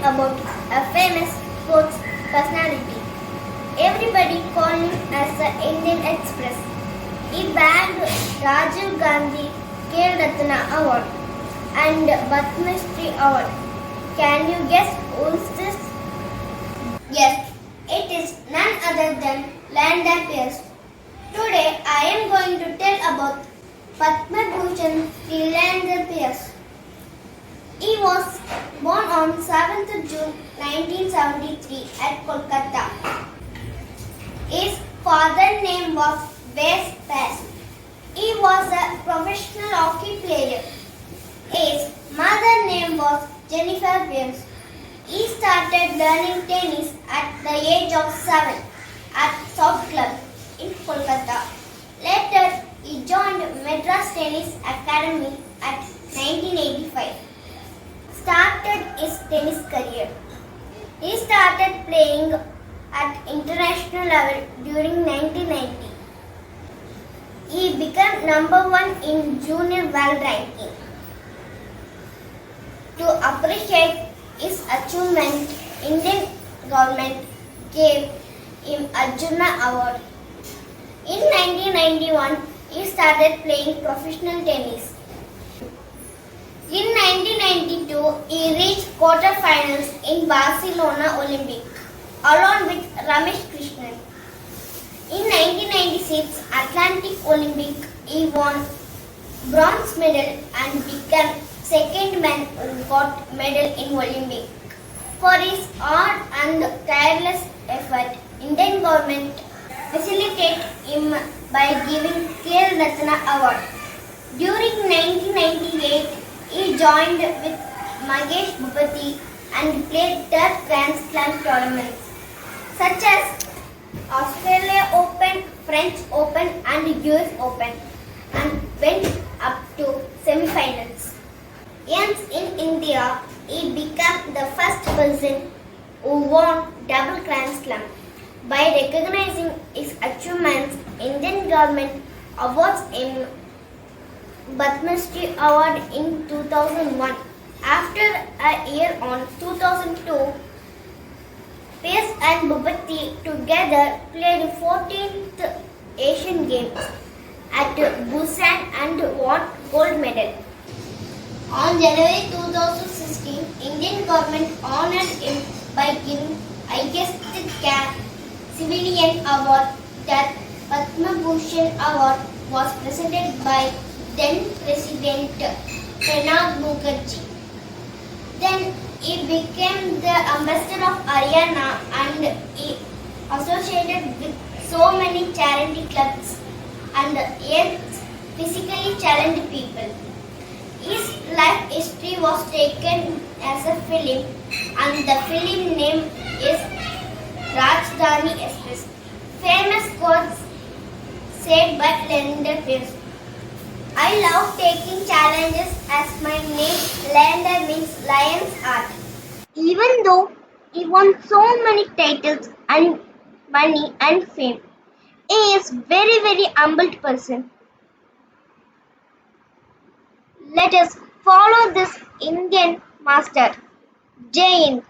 about a famous sports personality. Everybody called him as the Indian Express. He bagged Rajiv Gandhi Khel Ratna Award and Padma Shri Award. Can you guess who is this? Yes, it is none other than Leander Paes. Today I am going to tell about Padma Bhushan Sri Leander Paes. He was born on 7th June 1973 at Kolkata. His father's name was Paes. He was a professional hockey player. His mother's name was Jennifer Paes. He started learning tennis at the age of 7 at South Club in Kolkata. Later, he joined Madras Tennis Academy at 1985. Started his tennis career. He started playing at international level during 1990. He became number 1 in junior world ranking. To appreciate his achievement, Indian government gave him Arjuna Award. In 1991, he started playing professional tennis. In 1992, he reached quarter-finals in Barcelona Olympic along with Ramesh Krishnan. In 1996 Atlantic Olympic, he won bronze medal and became second man who got medal in Olympic. For his hard and tireless effort, Indian government facilitated him by giving Khel Ratna Award. During 1998, he joined with Mahesh Bhupathi and played 10 Grand Slam tournaments such as Australia Open, French Open and US Open and went up to semi-finals. Hence in India, he became the first person who won double Grand Slam. By recognizing his achievements, Indian government awards him Padma Shri Award in 2001. After a year on 2002, Paes and Bhupathi together played 14th Asian Games at Busan and won gold medal. On January 2016, Indian government honored him by giving highest civilian award. That Padma Bhushan Award was presented by then President Pranab Mukherjee. Then he became the ambassador of Haryana and he associated with so many charity clubs and helped physically challenged people. His life history was taken as a film and the film name is Rajdhani Express. Famous quotes said by Leander Paes. I love taking challenges as my name Leander means lion's heart. Even though he won so many titles and money and fame, he is very humble person. Let us follow this Indian master. Jai Hind.